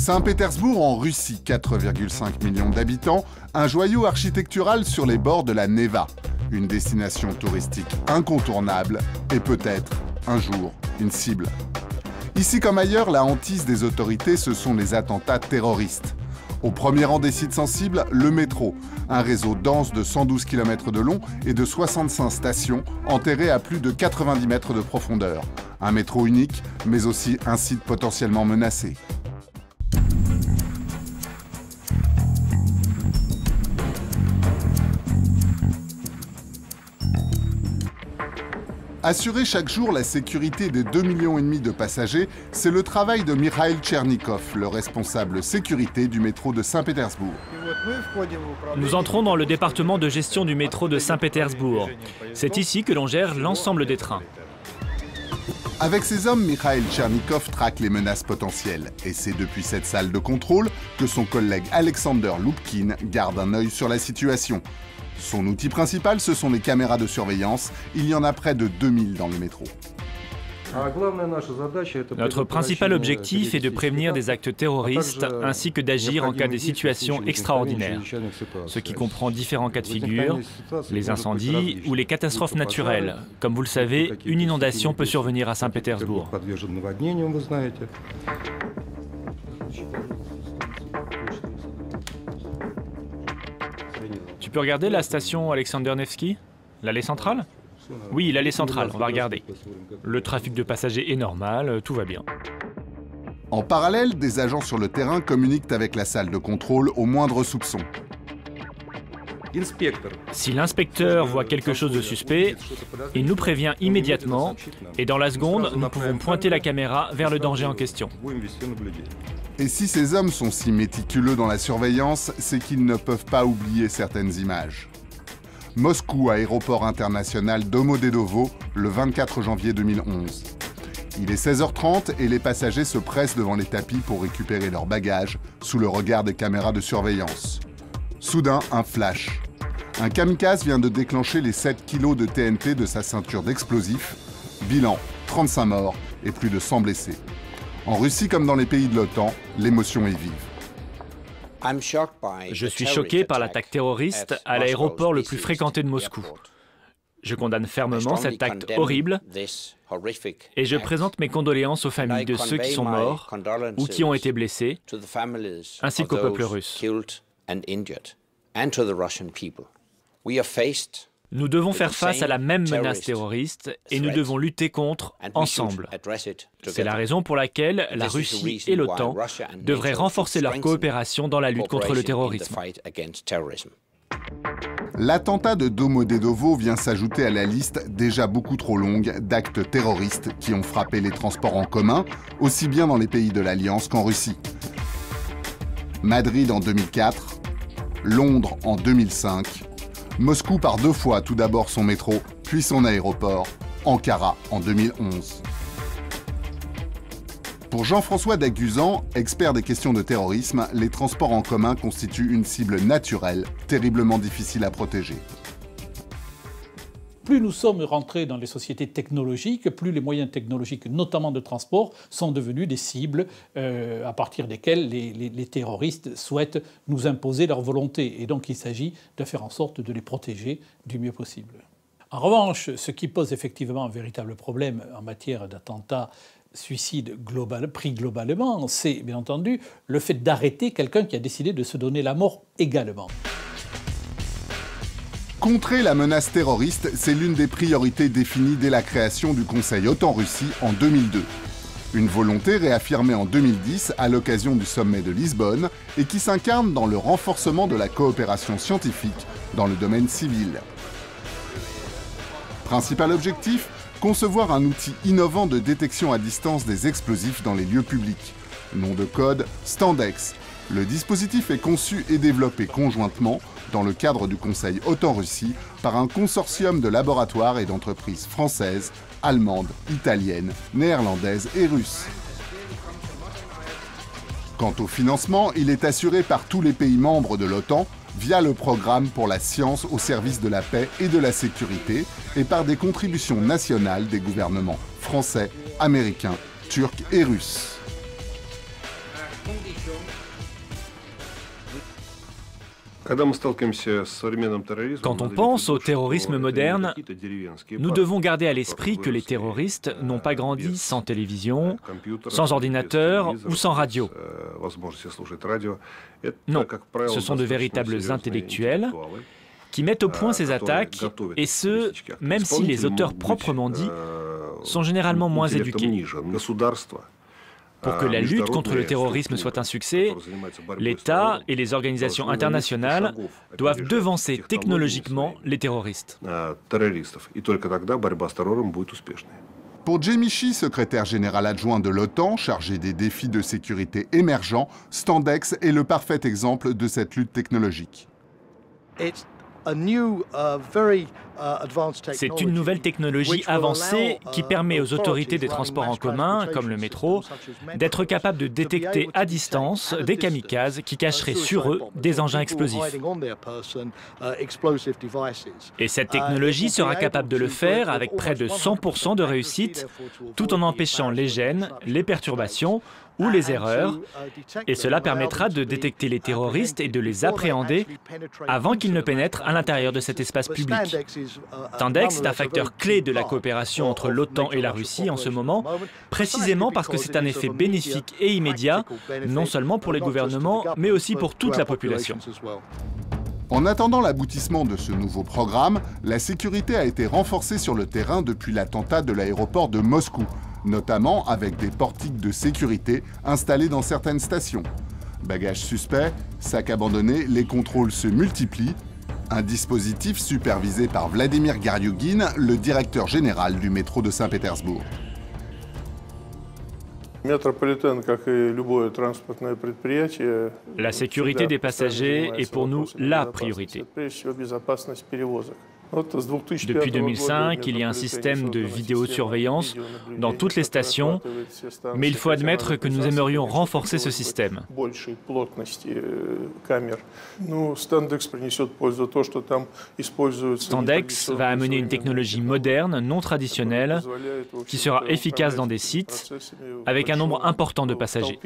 Saint-Pétersbourg en Russie, 4,5 millions d'habitants, un joyau architectural sur les bords de la Neva. Une destination touristique incontournable et peut-être, un jour, une cible. Ici comme ailleurs, la hantise des autorités, ce sont les attentats terroristes. Au premier rang des sites sensibles, le métro, un réseau dense de 112 km de long et de 65 stations enterrées à plus de 90 mètres de profondeur. Un métro unique, mais aussi un site potentiellement menacé. Assurer chaque jour la sécurité des 2,5 millions de passagers, c'est le travail de Mikhail Tchernikov, le responsable sécurité du métro de Saint-Pétersbourg. Nous entrons dans le département de gestion du métro de Saint-Pétersbourg. C'est ici que l'on gère l'ensemble des trains. Avec ses hommes, Mikhail Tchernikov traque les menaces potentielles. Et c'est depuis cette salle de contrôle que son collègue Alexander Loupkin garde un œil sur la situation. Son outil principal, ce sont les caméras de surveillance. Il y en a près de 2000 dans le métro. Notre principal objectif est de prévenir des actes terroristes ainsi que d'agir en cas de situations extraordinaires, ce qui comprend différents cas de figure, les incendies ou les catastrophes naturelles. Comme vous le savez, une inondation peut survenir à Saint-Pétersbourg. Tu peux regarder la station Alexander Nevsky? L'allée centrale? Oui, l'allée centrale, on va regarder. Le trafic de passagers est normal, tout va bien. En parallèle, des agents sur le terrain communiquent avec la salle de contrôle au moindre soupçon. Si l'inspecteur voit quelque chose de suspect, il nous prévient immédiatement et dans la seconde, nous pouvons pointer la caméra vers le danger en question. Et si ces hommes sont si méticuleux dans la surveillance, c'est qu'ils ne peuvent pas oublier certaines images. Moscou, aéroport international Domodedovo, le 24 janvier 2011. Il est 16h30 et les passagers se pressent devant les tapis pour récupérer leurs bagages sous le regard des caméras de surveillance. Soudain, un flash. Un kamikaze vient de déclencher les 7 kilos de TNT de sa ceinture d'explosifs. Bilan, 35 morts et plus de 100 blessés. En Russie comme dans les pays de l'OTAN, l'émotion est vive. Je suis choqué par l'attaque terroriste à l'aéroport le plus fréquenté de Moscou. Je condamne fermement cet acte horrible et je présente mes condoléances aux familles de ceux qui sont morts ou qui ont été blessés, ainsi qu'au peuple russe. Nous devons faire face à la même menace terroriste et nous devons lutter contre ensemble. C'est la raison pour laquelle la Russie et l'OTAN devraient renforcer leur coopération dans la lutte contre le terrorisme. L'attentat de Domodedovo vient s'ajouter à la liste déjà beaucoup trop longue d'actes terroristes qui ont frappé les transports en commun, aussi bien dans les pays de l'Alliance qu'en Russie. Madrid en 2004, Londres en 2005, Moscou par 2 fois tout d'abord son métro, puis son aéroport, Ankara en 2011. Pour Jean-François Daguzan, expert des questions de terrorisme, les transports en commun constituent une cible naturelle, terriblement difficile à protéger. Plus nous sommes rentrés dans les sociétés technologiques, plus les moyens technologiques, notamment de transport, sont devenus des cibles à partir desquelles les terroristes souhaitent nous imposer leur volonté. Et donc il s'agit de faire en sorte de les protéger du mieux possible. En revanche, ce qui pose effectivement un véritable problème en matière d'attentats suicide pris globalement, c'est bien entendu le fait d'arrêter quelqu'un qui a décidé de se donner la mort également. Contrer la menace terroriste, c'est l'une des priorités définies dès la création du Conseil OTAN-Russie en 2002. Une volonté réaffirmée en 2010 à l'occasion du sommet de Lisbonne et qui s'incarne dans le renforcement de la coopération scientifique dans le domaine civil. Principal objectif, concevoir un outil innovant de détection à distance des explosifs dans les lieux publics. Nom de code Standex. Le dispositif est conçu et développé conjointement dans le cadre du Conseil OTAN-Russie par un consortium de laboratoires et d'entreprises françaises, allemandes, italiennes, néerlandaises et russes. Quant au financement, il est assuré par tous les pays membres de l'OTAN via le programme pour la science au service de la paix et de la sécurité et par des contributions nationales des gouvernements français, américains, turcs et russes. Quand on pense au terrorisme moderne, nous devons garder à l'esprit que les terroristes n'ont pas grandi sans télévision, sans ordinateur ou sans radio. Non, ce sont de véritables intellectuels qui mettent au point ces attaques, et ce, même si les auteurs proprement dits sont généralement moins éduqués. Pour que la lutte contre le terrorisme soit un succès, l'État et les organisations internationales doivent devancer technologiquement les terroristes. Pour Jamie Shih, secrétaire général adjoint de l'OTAN, chargé des défis de sécurité émergents, Standex est le parfait exemple de cette lutte technologique. C'est une nouvelle technologie avancée qui permet aux autorités des transports en commun, comme le métro, d'être capables de détecter à distance des kamikazes qui cacheraient sur eux des engins explosifs. Et cette technologie sera capable de le faire avec près de 100% de réussite, tout en empêchant les gênes, les perturbations ou les erreurs, et cela permettra de détecter les terroristes et de les appréhender avant qu'ils ne pénètrent à l'intérieur de cet espace public. Standex est un facteur clé de la coopération entre l'OTAN et la Russie en ce moment, précisément parce que c'est un effet bénéfique et immédiat, non seulement pour les gouvernements, mais aussi pour toute la population. En attendant l'aboutissement de ce nouveau programme, la sécurité a été renforcée sur le terrain depuis l'attentat de l'aéroport de Moscou, notamment avec des portiques de sécurité installés dans certaines stations. Bagages suspects, sacs abandonnés, les contrôles se multiplient. Un dispositif supervisé par Vladimir Garyugin, le directeur général du métro de Saint-Pétersbourg. La sécurité des passagers est pour nous la priorité. Depuis 2005, il y a un système de vidéosurveillance dans toutes les stations, mais il faut admettre que nous aimerions renforcer ce système. Standex va amener une technologie moderne, non traditionnelle, qui sera efficace dans des sites, avec un nombre important de passagers.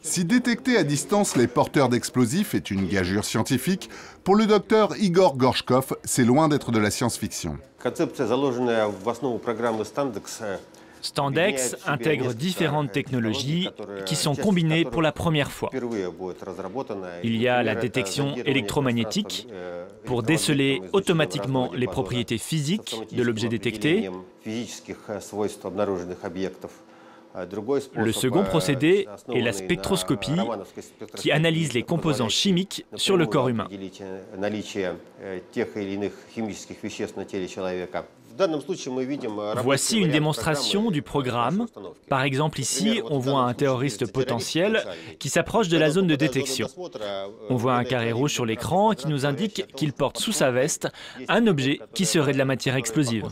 Si détecter à distance les porteurs d'explosifs est une gageure scientifique, pour le docteur Igor Gorshkov, c'est loin d'être de la science-fiction. Standex intègre différentes technologies qui sont combinées pour la première fois. Il y a la détection électromagnétique pour déceler automatiquement les propriétés physiques de l'objet détecté. Le second procédé est la spectroscopie, qui analyse les composants chimiques sur le corps humain. Voici une démonstration du programme. Par exemple, ici, on voit un terroriste potentiel qui s'approche de la zone de détection. On voit un carré rouge sur l'écran qui nous indique qu'il porte sous sa veste un objet qui serait de la matière explosive.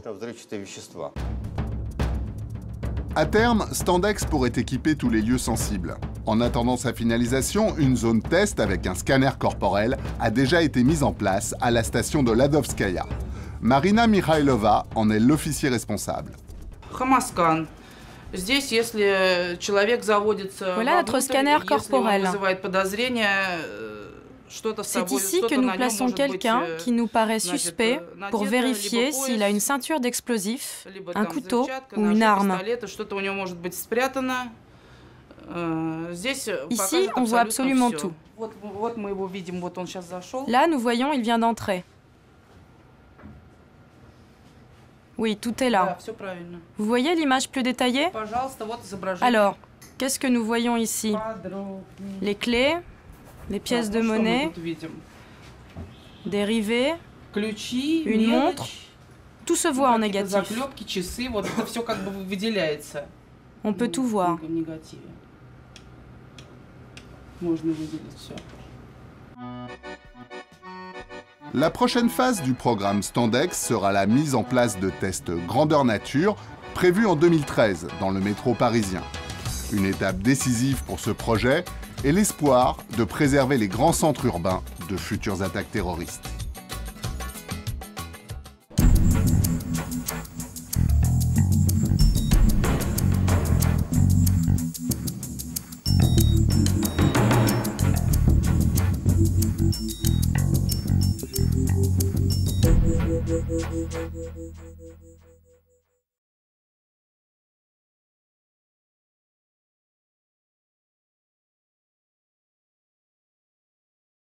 À terme, Standex pourrait équiper tous les lieux sensibles. En attendant sa finalisation, une zone test avec un scanner corporel a déjà été mise en place à la station de Ladovskaya. Marina Mikhailova en est l'officier responsable. Voilà notre scanner corporel. C'est ici que nous plaçons quelqu'un qui nous paraît suspect pour vérifier s'il a une ceinture d'explosifs, un couteau ou une arme. Ici, on voit absolument tout. Là, nous voyons, il vient d'entrer. Oui, tout est là. Vous voyez l'image plus détaillée? Alors, qu'est-ce que nous voyons ici? Les clés, les pièces de monnaie, des rivets, une montre. Tout se voit en négatif. On peut tout voir. La prochaine phase du programme Standex sera la mise en place de tests grandeur nature prévus en 2013 dans le métro parisien. Une étape décisive pour ce projet et l'espoir de préserver les grands centres urbains de futures attaques terroristes.